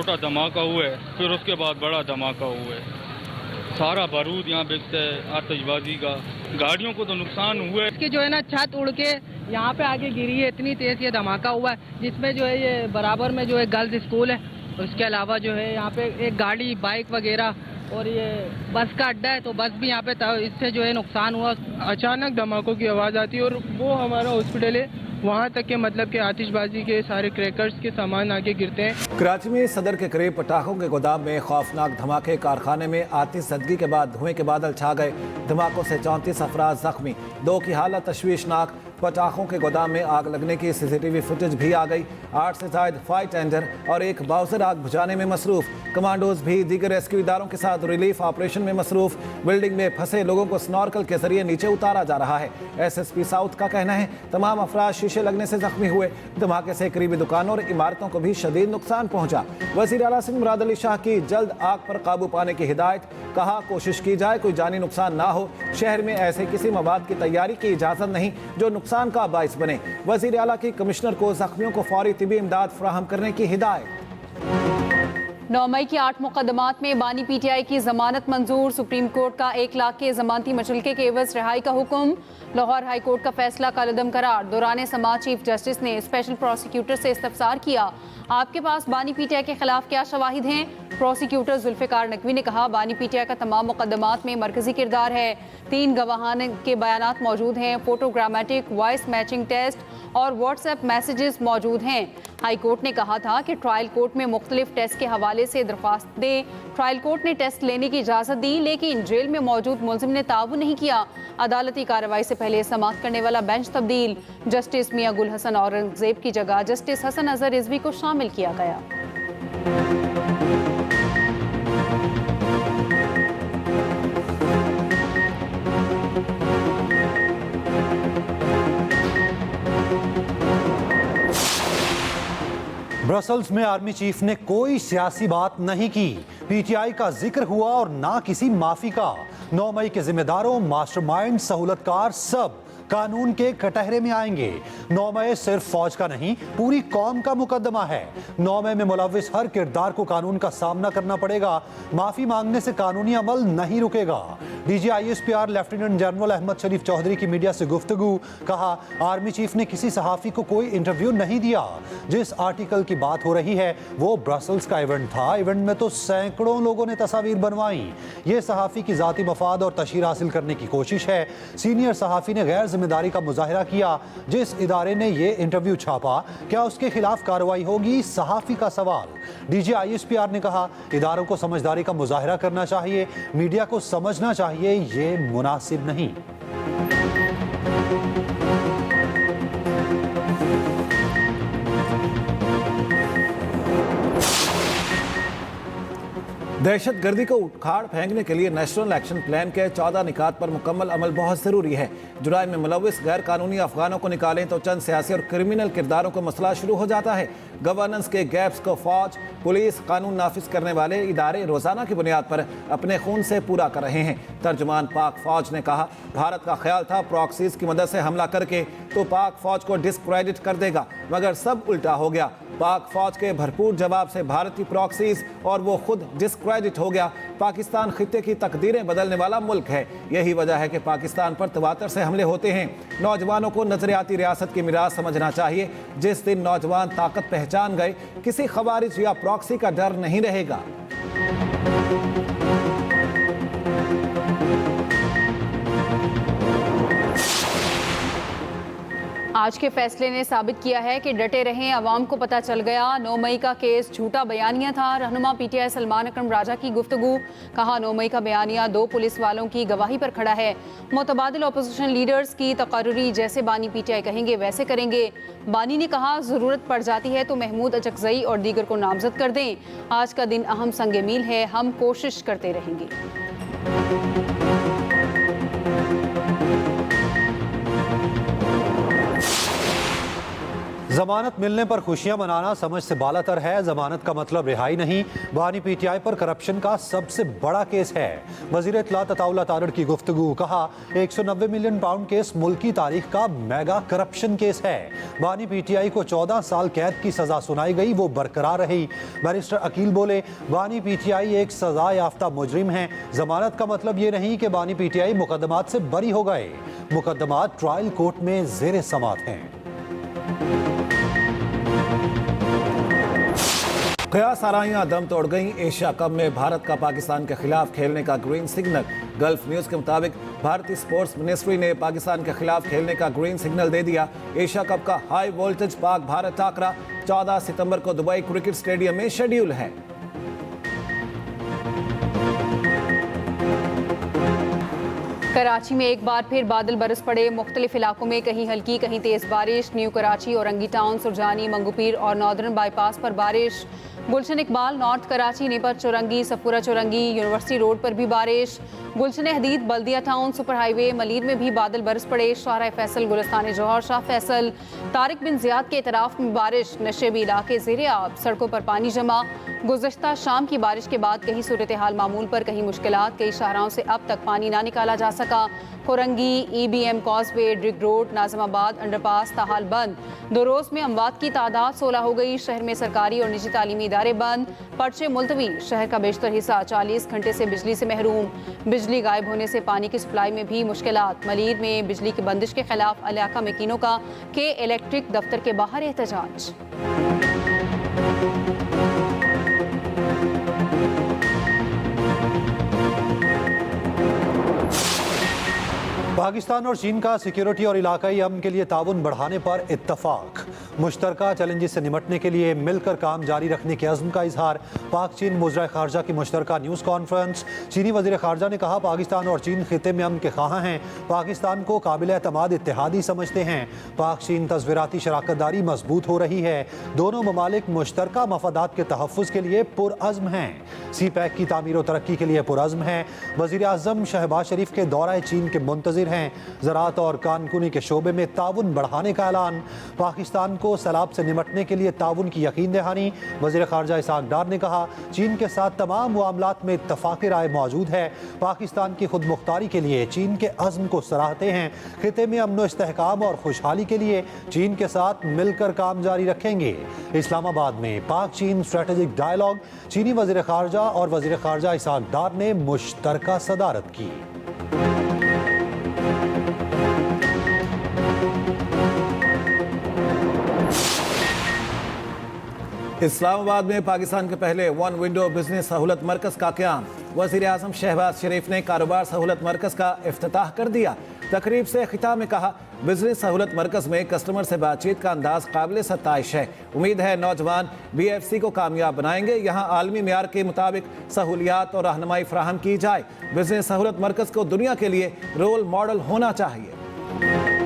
छोटा धमाका हुआ है, फिर उसके बाद बड़ा धमाका हुआ है। सारा बारूद यहाँ बिकता है आतिशबाजी का। गाड़ियों को तो नुकसान हुआ है। इसकी जो है ना छत उड़ के यहाँ पे आगे गिरी है, इतनी तेज ये धमाका हुआ है, जिसमें जो है ये बराबर में जो है गर्ल्स स्कूल है, उसके अलावा जो है यहाँ पे एक गाड़ी बाइक वगैरह और ये बस का अड्डा है, तो बस भी यहाँ पे इससे जो है नुकसान हुआ। अचानक धमाकों की आवाज़ आती है और वो हमारा हॉस्पिटल है, वहाँ तक के मतलब कि आतिशबाजी के सारे क्रैकर्स के सामान आगे गिरते हैं। कराची में सदर के करीब पटाखों के गोदाम में खौफनाक धमाके। कारखाने में आतिशबाजी के बाद धुएं के बादल छा गए। धमाकों से 34 अफराद जख्मी, 2 की हालत तशवीशनाक। पटाखों के गोदाम में आग लगने की सीसीटीवी फुटेज भी आ गई। 8 से ज्यादा फायर टेंडर और एक बाउजर आग बुझाने में मसरूफ। कमांडोज भी दीगर रेस्क्यू इदारों के साथ रिलीफ ऑपरेशन में मसरूफ। बिल्डिंग में फंसे लोगों को स्नॉर्कल के जरिए नीचे उतारा जा रहा है। SSP साउथ का कहना है तमाम अफराद शीशे लगने से जख्मी हुए। धमाके से करीबी दुकानों और इमारतों को भी शदीद नुकसान पहुंचा। वज़ीर आला सिंध मुराद अली शाह की जल्द आग पर काबू पाने की हिदायत। कहा कोशिश की जाए कोई जानी नुकसान ना हो। शहर में ऐसे किसी मवाद की तैयारी की इजाजत नहीं जो नुकसान का बाइस बने। वज़ीर आला की कमिश्नर को जख्मियों को फौरी तिबी इमदाद फराहम करने की हिदायत। 9 मई की 8 मुकदमात में बानी PTI की जमानत मंजूर। सुप्रीम कोर्ट का 1 लाख के जमानती मचलके के एवज रिहाई का हुक्म। लाहौर हाई कोर्ट का फैसला कलअदम करार। दौरान समाअत चीफ जस्टिस ने स्पेशल प्रोसिक्यूटर से इस्तफसार किया, आपके पास बानी PTI के खिलाफ क्या शवाहिद हैं? प्रोसिक्यूटर जुल्फ़िकार नकवी ने कहा बानी PTI का तमाम मुकदमात में मरकजी किरदार है। 3 गवाहान के बयानात मौजूद हैं। फोटोग्रामेटिक वॉइस मैचिंग टेस्ट और व्हाट्सएप मैसेजेस मौजूद हैं। हाई कोर्ट ने कहा था कि ट्रायल कोर्ट में मुख्तलिफ टेस्ट के हवाले से दरख्वास्त दें। ट्रायल कोर्ट ने टेस्ट लेने की इजाज़त दी, लेकिन जेल में मौजूद मुलजिम ने ताउन नहीं किया। अदालती कार्रवाई से पहले समाअत करने वाला बेंच तब्दील। जस्टिस मियां गुल हसन औरंगजेब की जगह जस्टिस हसन अजहर रिजवी को शामिल किया गया। ब्रसल्स में आर्मी चीफ ने कोई सियासी बात नहीं की। PTI का जिक्र हुआ और ना किसी माफी का। 9 मई के जिम्मेदारों, मास्टरमाइंड, सहूलतकार सब कानून के कटहरे में आएंगे। 9 मई सिर्फ फौज का नहीं, पूरी कौम का मुकदमा है। 9 मई में मुलविस हर किरदार को कानून का सामना करना पड़ेगा। माफी मांगने से कानूनी अमल नहीं रुकेगा। DG ISPR lieutenant general Ahmed Sharif Chaudhry की मीडिया से गुफ्तगू। कहा आर्मी चीफ ने किसी सहाफी को कोई इंटरव्यू नहीं दिया। जिस आर्टिकल की बात हो रही है वो ब्रसल्स का इवेंट था। इवेंट में तो सैकड़ों लोगों ने तस्वीर बनवाई। ये सहाफी की जाती मफाद और तशहीर हासिल करने की कोशिश है। सीनियर सहाफी ने गैर जिम्मेदारी का मुजाहिरा किया। जिस इदारे ने ये इंटरव्यू छापा, क्या उसके खिलाफ कार्रवाई होगी? सहाफी का सवाल। DG ISPR ने कहा इदारों को समझदारी का मुजाहिरा करना चाहिए, मीडिया को समझना चाहिए ये मुनासिब नहीं। दहशत गर्दी को उखाड़ फेंकने के लिए नेशनल एक्शन प्लान के 14 निकात पर मुकम्मल अमल बहुत ज़रूरी है। जुलाई में मुलविस गैर कानूनी अफगानों को निकालें तो चंद सियासी और क्रिमिनल किरदारों को मसला शुरू हो जाता है। गवर्नेंस के गैप्स को फौज, पुलिस, कानून नाफिज करने वाले इदारे रोज़ाना की बुनियाद पर अपने खून से पूरा कर रहे हैं। तर्जुमान पाक फौज ने कहा भारत का ख्याल था प्रॉक्सीज की मदद से हमला करके तो पाक फौज को डिस्क्रेडिट कर देगा, मगर सब उल्टा हो गया। पाक फौज के भरपूर जवाब से भारतीय प्रॉक्सीज और वो खुद डिस्क्रेडिट हो गया। पाकिस्तान खित्ते की तकदीरें बदलने वाला मुल्क है। यही वजह है कि पाकिस्तान पर तवातर से हमले होते हैं। नौजवानों को नजरियाती रियासत की मिराज समझना चाहिए। जिस दिन नौजवान ताकत पहचान गए, किसी खवारिज या प्रॉक्सी का डर नहीं रहेगा। आज के फैसले ने साबित किया है कि डटे रहें, अवाम को पता चल गया 9 मई का केस झूठा बयानिया था। रहनुमा PTI सलमान अकरम राजा की गुफ्तगू। कहा 9 मई का बयानिया 2 पुलिस वालों की गवाही पर खड़ा है। मुतबादिल अपोजिशन लीडर्स की तकर्रुरी जैसे बानी PTI कहेंगे वैसे करेंगे। बानी ने कहा ज़रूरत पड़ जाती है तो महमूद अचकजई और दीगर को नामजद कर दें। आज का दिन अहम संग मील है, हम कोशिश करते रहेंगे। जमानत मिलने पर खुशियां मनाना समझ से बालातर है। जमानत का मतलब रिहाई नहीं। बानी पीटीआई पर करप्शन का सबसे बड़ा केस है। वजीर इत्तलात अताउल्लाह तारड़ की गुफ्तगू, कहा 190 मिलियन पाउंड केस मुल्क की तारीख का मेगा करप्शन केस है। बानी पीटीआई को 14 साल कैद की सजा सुनाई गई, वो बरकरार रही। बैरिस्टर अकील बोले, बानी पीटीआई एक सजा याफ्ता मुजरिम है। जमानत का मतलब ये नहीं कि बानी पीटीआई मुकदमात से बरी हो गए। मुकदमात ट्रायल कोर्ट में जेर समात हैं। कयास आराइयां दम तोड़ गईं। एशिया कप में भारत का पाकिस्तान के खिलाफ खेलने का ग्रीन सिग्नल। गल्फ न्यूज के मुताबिक भारतीय स्पोर्ट्स मिनिस्ट्री ने पाकिस्तान के खिलाफ खेलने का ग्रीन सिग्नल दे दिया। एशिया कप का हाई वोल्टेज पाक भारत टाकरा 14 सितंबर को दुबई क्रिकेट स्टेडियम में शेड्यूल है। कराची में एक बार फिर बादल बरस पड़े। मुख्तलिफ इलाकों में कहीं हल्की कहीं तेज बारिश। न्यू कराची, औरंगी टाउन, सुरजानी, मंगूपीर और नॉर्दर्न बाईपास पर बारिश। Gulshan Iqbal, north Karachi, Napier Chowrangi, Safoora Chowrangi, university road पर भी बारिश। Gulshan Hadeed, Baldia town, super highway, Malir में भी बादल बरस पड़े। शाहराह फैसल, गुलिस्तान जौहर, शाह फैसल, तारिक बिन जियाद के इतराफ में बारिश। नशेबी इलाके ज़ेरे आब, सड़कों पर पानी जमा। गुज़श्ता शाम की बारिश के बाद कहीं सूरत हाल मामूल पर, कहीं मुश्किलात। कई शाहराहों से अब तक पानी ना निकाला जा सका। Korangi, EBM causeway, Drigh road, Nazimabad underpass ताहाल बंद। 2 रोज़ में अमवात की तादाद 16 हो गई। शहर में सरकारी और निजी तालीमी इदारे बंद, पर्चे मुलतवी। शहर का बेशतर हिस्सा 40 घंटे से बिजली से महरूम। बिजली गायब होने से पानी की सप्लाई में भी मुश्किलात। मलीर में बिजली की बंदिश के खिलाफ इलाका मकीनों का के इलेक्ट्रिक दफ्तर के बाहर एहतजाज। पाकिस्तान और चीन का सिक्योरिटी और इलाकाई अमन के लिए ताउन बढ़ाने पर इत्तफाक। मुश्तरका चैलेंजेस से निपटने के लिए मिलकर काम जारी रखने के अज़्म का इजहार। पाक चीन वज़ीर ख़ारजा की मुश्तरका न्यूज़ कॉन्फ्रेंस। चीनी वज़ीर ख़ारजा ने कहा, पाकिस्तान और चीन खिते में अमन के ख़्वाह हैं। पाकिस्तान को काबिल एतमाद इत्तेहादी समझते हैं। पाक चीन तस्वीराती शराकतदारी मजबूत हो रही है। दोनों ममालिक मुश्तरका मफादात के तहफ़्फ़ुज़ के लिए पुरअज़्म हैं। CPEC की तामीर और तरक्की के लिए पुरअज़्म हैं। वज़ीर आज़म शहबाज शरीफ के दौरे चीन के मुंतज़िर हैं। ज़राअत और कानकुनी के शोबे में ताउन बढ़ाने का ऐलान। पाकिस्तान को सैलाब से निपटने के लिए ताउन की यकीन दहानी। वज़ीर ख़ारजा इसहाक़ डार ने कहा, चीन के साथ तमाम मामलात में इत्तफ़ाक़ राय मौजूद है। पाकिस्तान की खुद मुख्तारी के लिए चीन के अज़्म को सराहते हैं। खिते में अमन व इस्तेहकाम और खुशहाली के लिए चीन के साथ मिलकर काम जारी रखेंगे। इस्लामाबाद में पाक चीन स्ट्रेटेजिक डायलॉग। चीनी वज़ीर ख़ारजा और वज़ीर ख़ारजा इसहाक़ डार ने मुश्तरका सदारत की। इस्लामाबाद में पाकिस्तान के पहले वन विंडो बिजनेस सहूलत मरकज़ का क़याम। वज़ीर आज़म शहबाज शरीफ ने कारोबार सहूलत मरकज़ का इफ्तिताह कर दिया। तकरीब से खिताब में कहा, बिजनेस सहूलत मरकज़ में कस्टमर से बातचीत का अंदाज काबिल सत्ताइश है। उम्मीद है नौजवान BFC को कामयाब बनाएंगे। यहाँ आलमी मेयार के मुताबिक सहूलियात और रहनुमाई फराहम की जाए। बिजनेस सहूलत मरकज़ को दुनिया के लिए रोल मॉडल होना चाहिए।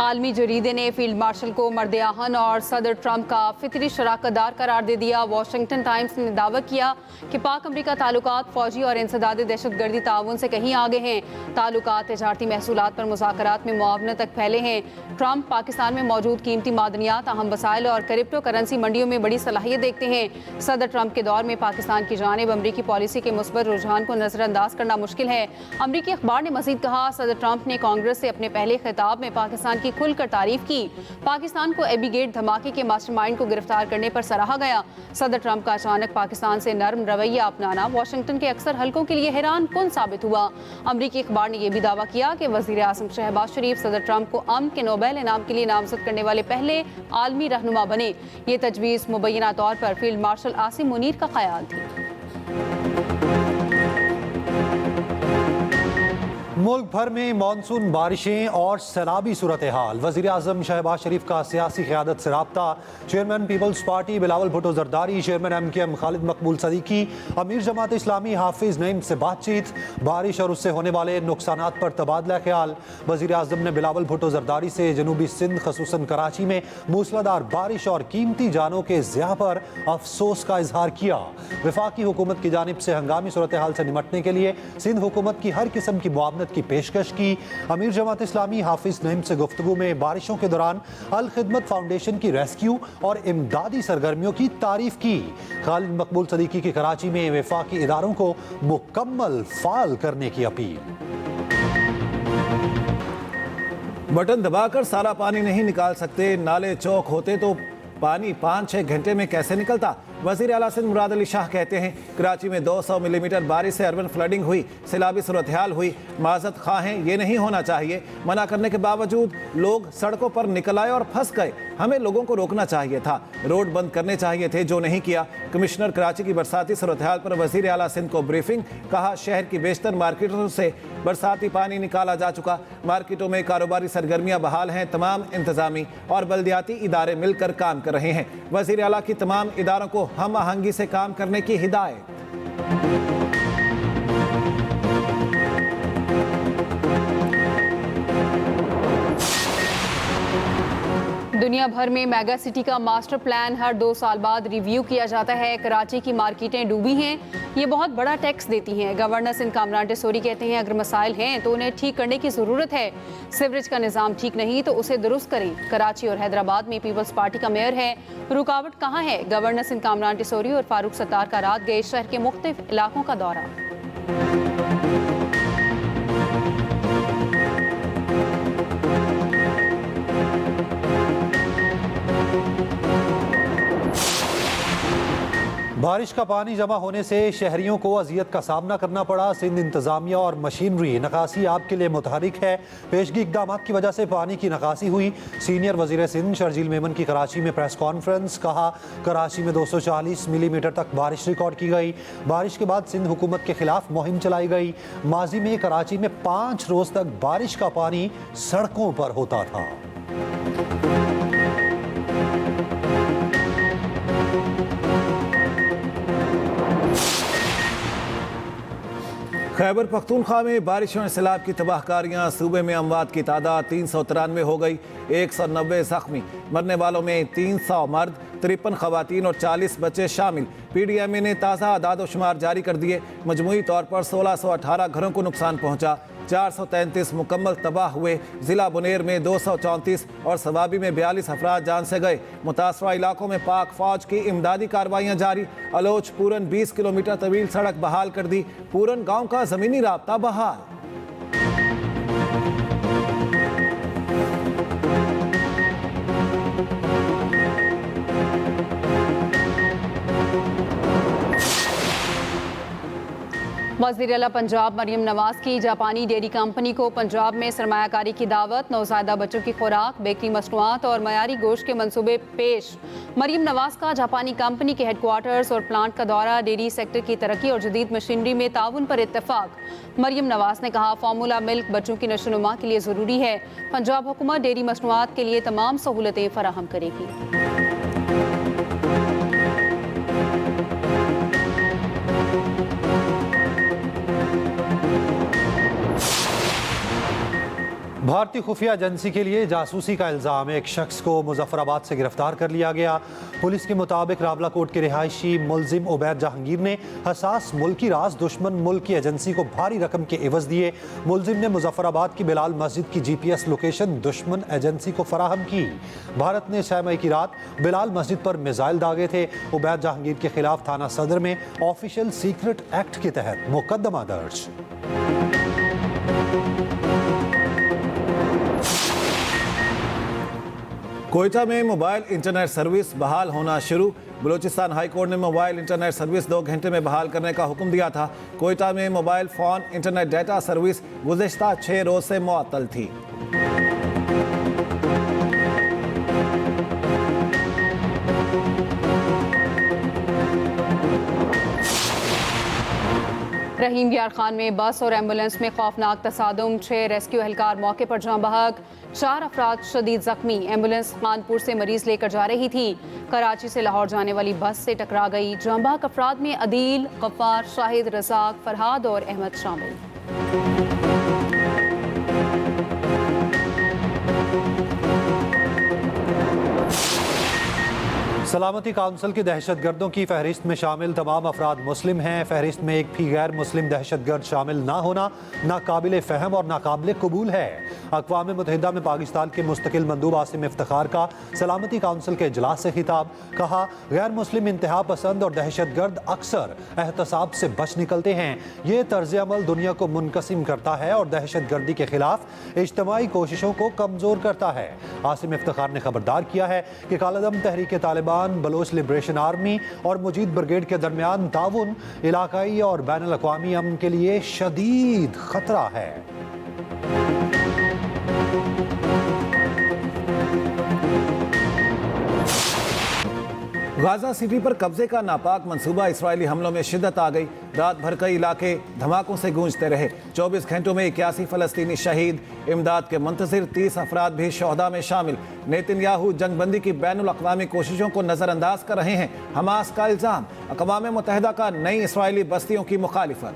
आलमी जरीदे ने फील्ड मार्शल को मर्द आहन और सदर ट्रंप का फितरी शराकतदार करार दे दिया। वाशिंगटन टाइम्स ने दावा किया कि पाक अमरीका ताल्लुकात फौजी और इंसदादी दहशतगर्दी ताउन से कहीं आगे हैं। ताल्लुकात तजारती महसूलात पर मुज़ाकरात में मुआवनत तक फैले हैं। ट्रंप पाकिस्तान में मौजूद कीमती मादनियात, अहम वसाइल और क्रिप्टो करेंसी मंडियों में बड़ी सलाहियत देखते हैं। सदर ट्रंप के दौर में पाकिस्तान की जानिब अमरीकी पॉलिसी के मुस्बत रुझान को नजरअंदाज करना मुश्किल है। अमरीकी अखबार ने मजीद कहा, सदर ट्रंप ने कांग्रेस से अपने पहले खिताब में पाकिस्तान की खुलकर तारीफ की। पाकिस्तान को एबी गेट धमाके के मास्टरमाइंड को गिरफ्तार करने पर सराहा गया। सदर ट्रंप का अचानक पाकिस्तान से नर्म रवैया अपनाना वाशिंगटन के अक्सर हलकों के लिए हैरान कुन साबित हुआ। अमरीकी अखबार ने यह भी दावा किया कि वज़ीर आज़म शहबाज शरीफ सदर ट्रंप को अमन के नोबेल इनाम के लिए नामजद करने वाले पहले आलमी रहनुमा बने। ये तजवीज़ मुबैना तौर पर फील्ड मार्शल आसिम मुनीर का ख्याल थी। मुल्क भर में मानसून बारिशें और सैलाबी सूरत हाल। वज़ीर आज़म शहबाज शरीफ का सियासी क़यादत से राब्ता। Chairman Peoples Party Bilawal Bhutto Zardari, chairman MKM Khalid Maqbool Siddiqui, अमीर जमात इस्लामी हाफिज नईम से बातचीत। बारिश और उससे होने वाले नुकसानात पर तबादला ख्याल। वज़ीर आज़म ने बिलावल भुट्टो जरदारी से जनूबी सिंध खसूसन कराची में मूसलाधार बारिश और कीमती जानों के ज़िया पर अफसोस का इजहार किया। वफाकी हुकूमत की जानिब से हंगामी सूरत हाल से निमटने के लिए सिंध हुकूमत की हर किस्म की मुआवनत की पेशकश की। अमीर जमात इस्लामी हाफिज नईम से गुफ्तगू में बारिशों के दौरान अल खिदमत फाउंडेशन की रेस्क्यू और इमदादी सरगर्मियों की तारीफ की। खालिद मकबूल सदीकी की कराची में वफाकी इदारों को मुकम्मल फाल करने की अपील। बटन दबाकर सारा पानी नहीं निकाल सकते, नाले चौक होते तो पानी 5-6 घंटे में कैसे निकलता। वज़ीर आला सिंध मुराद अली शाह कहते हैं कराची में 200 मिलीमीटर बारिश से अर्बन फ्लडिंग हुई, सैलाबी सूरत हाल हुई। माजरत खां हैं, ये नहीं होना चाहिए। मना करने के बावजूद लोग सड़कों पर निकल आए और फंस गए। हमें लोगों को रोकना चाहिए था, रोड बंद करने चाहिए थे, जो नहीं किया। कमिश्नर कराची की बरसाती सूरत हाल पर वज़ीर आला सिंध को ब्रीफिंग। कहा शहर की बेशतर मार्केटों से बरसाती पानी निकाला जा चुका। मार्केटों में कारोबारी सरगर्मियां बहाल हैं। तमाम इंतजामी और बल्दियाती इदारे मिलकर काम कर रहे हैं। वज़ीर आला की तमाम इदारों को हम आहंगी से काम करने की हिदायत। दुनिया भर में मेगा सिटी का मास्टर प्लान हर 2 साल बाद रिव्यू किया जाता है। कराची की मार्केटें डूबी हैं, ये बहुत बड़ा टैक्स देती हैं। गवर्नर सिंध कामरान टेसोरी कहते हैं अगर मसाइल हैं तो उन्हें ठीक करने की ज़रूरत है। सीवरेज का निज़ाम ठीक नहीं तो उसे दुरुस्त करें। कराची और हैदराबाद में पीपल्स पार्टी का मेयर है, रुकावट कहाँ है। गवर्नर सिंध कामरान टेसोरी और फारूक सत्तार का रात गए शहर के मुख्तलिफ इलाकों का दौरा। बारिश का पानी जमा होने से शहरियों को अजियत का सामना करना पड़ा। सिंध इंतजामिया और मशीनरी नकासी आपके लिए मुतहरिक है। पेशगी इकदाम की वजह से पानी की नकासी हुई। सीनियर वजीर सिंध शर्जील मेमन की कराची में प्रेस कॉन्फ्रेंस। कहा कराची में 240 मिलीमीटर तक बारिश रिकॉर्ड की गई। बारिश के बाद सिंध हुकूमत के खिलाफ मुहिम चलाई गई। माजी में कराची में 5 रोज तक बारिश का पानी सड़कों पर होता था। खैबर पख्तूनख्वा में बारिशों और सैलाब की तबाहकारियां। सूबे में अमवात की तादाद 393 हो गई, 190 जख्मी। मरने वालों में 300 मर्द, 53 खवातीन और 40 बच्चे शामिल। PDMA ने ताज़ा आदाद शुमार जारी कर दिए। मजमूई तौर पर 1618 घरों को नुकसान पहुंचा, 433 मुकम्मल तबाह हुए। ज़िला बुनेर में 234 और सवाबी में 42 अफराद जान से गए। मुतासरा इलाकों में पाक फौज की इमदादी कार्रवाइयाँ जारी। अलोच पूरन 20 किलोमीटर तवील सड़क बहाल कर दी। पूरन गांव का ज़मीनी राब्ता बहाल। वज़ीर आला पंजाब मरियम नवाज की जापानी डेयरी कंपनी को पंजाब में सरमायाकारी की दावत। नौज़ायदा बच्चों की खुराक, बेकरी मसनूआत और मयारी गोश्त के मंसूबे पेश। मरियम नवाज का जापानी कंपनी के हेडक्वार्टर्स और प्लांट का दौरा। डेयरी सेक्टर की तरक्की और जदीद मशीनरी में ताउन पर इत्तेफाक। मरियम नवाज ने कहा फार्मूला मिल्क बच्चों की नशोनुमा के लिए ज़रूरी है। पंजाब हुकूमत डेयरी मसनूआत के लिए तमाम सहूलतें फराहम करेगी। भारतीय खुफिया एजेंसी के लिए जासूसी का इल्ज़ाम। एक शख्स को मुजफ्फराबाद से गिरफ्तार कर लिया गया। पुलिस के मुताबिक रावलाकोट के रिहायशी मुलजिम उबैद जहांगीर ने हसास मुल्की राज दुश्मन मुल्क की एजेंसी को भारी रकम के एवज दिए। मुलजिम ने मुजफ्फराबाद की बिलाल मस्जिद की GPS लोकेशन दुश्मन एजेंसी को फराहम की। भारत ने 6 मई की रात बिलाल मस्जिद पर मिसाइल दागे थे। उबैद जहांगीर के खिलाफ थाना सदर में ऑफिशियल सीक्रेट एक्ट के तहत मुकदमा दर्ज। कोयटा में मोबाइल इंटरनेट सर्विस बहाल होना शुरू। बलूचिस्तान हाई कोर्ट ने मोबाइल इंटरनेट सर्विस 2 घंटे में बहाल करने का हुक्म दिया था। कोयटा में mobile phone internet data service गुज़िश्ता 6 रोज़ से मुअत्तल थी। रहीम यार खान में बस और एम्बुलेंस में खौफनाक तसादुम, 6 रेस्क्यू एहलकार मौके पर जाँ बहक, 4 अफराद शदीद जख्मी। एम्बुलेंस खानपुर से मरीज लेकर जा रही थी, कराची से लाहौर जाने वाली बस से टकरा गई। जाँ बहक अफराद में अदील, गफ्फार, शाहिद, रज़ाक, फरहाद और अहमद शामिल। सलामती काउंसिल की दहशतगर्दों की फहरिस्त में शामिल तमाम अफराद मुस्लिम हैं। फहरिस्त में एक भी गैर मुस्लिम दहशतगर्द शामिल ना होना नाकाबिल फ़हम और नाकाबिल कबूल है। अक़वाम मुत्तहिदा में पाकिस्तान के मुस्तकिल मंदूब आसिम इफ्तिखार का सलामती काउंसिल के इजलास से खिताब। कहा, गैर मुस्लिम इंतहा पसंद और दहशतगर्द अक्सर एहतसाब से बच निकलते हैं। ये तर्ज अमल दुनिया को मुनकसिम करता है और दहशतगर्दी के खिलाफ इज्तमाई कोशिशों को कमज़ोर करता है। आसिम इफ्तिखार ने खबरदार किया है कि कालादम तहरीक तालिबान, बलोच लिबरेशन आर्मी और मुजीद ब्रिगेड के दरमियान ताउन इलाकाई और बैनुल अक़वामी अमन के लिए शदीद खतरा है। गाजा सिटी पर कब्जे का नापाक मंसूबा, इसराइली हमलों में शिद्दत आ गई। रात भर कई इलाके धमाकों से गूंजते रहे। 24 घंटों में 81 फ़लस्तीनी शहीद, इमदाद के मुंतज़िर 30 अफराद भी शोहदा में शामिल। नेतन्याहू जंगबंदी की बैनुल अक़वामी कोशिशों को नज़रअंदाज कर रहे हैं। हमास का इल्ज़ाम, अक़वाम मुत्तहिदा का नई इसराइली बस्तियों की मुखालिफत।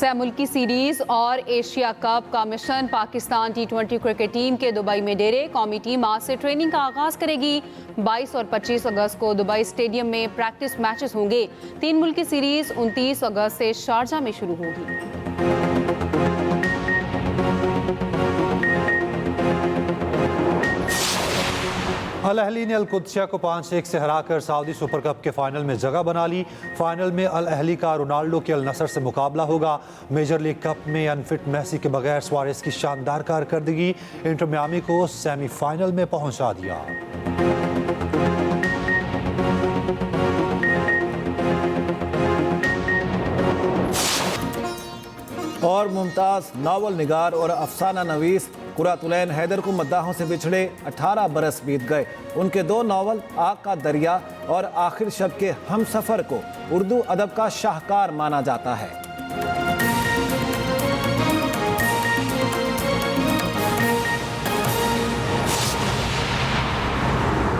मुल्की सीरीज और एशिया कप का mission, Pakistan T20 cricket team के दुबई में डेरे। कौमी टीम आज से ट्रेनिंग का आगाज करेगी। 22 और 25 अगस्त को दुबई स्टेडियम में प्रैक्टिस मैचेस होंगे। 3 मुल्की सीरीज 29 अगस्त से शारजा में शुरू होगी। अल अहली ने अल कुद्सिया को 5-1 से हराकर सऊदी सुपर कप के फाइनल में जगह बना ली। फाइनल में अल अहली का रोनाल्डो के अल नसर से मुकाबला होगा। मेजर लीग कप में अनफिट मेसी के बगैर सुआरेस की शानदार कारकर्दगी इंटर मियामी को सेमीफाइनल में पहुंचा दिया। और मुमताज़ नावल निगार और अफसाना नवीस कुरातुलैन हैदर को मद्दाहों से बिछड़े 18 बरस बीत गए। उनके 2 नावल आग का दरिया और आखिर शब के हमसफ़र को उर्दू अदब का शाहकार माना जाता है।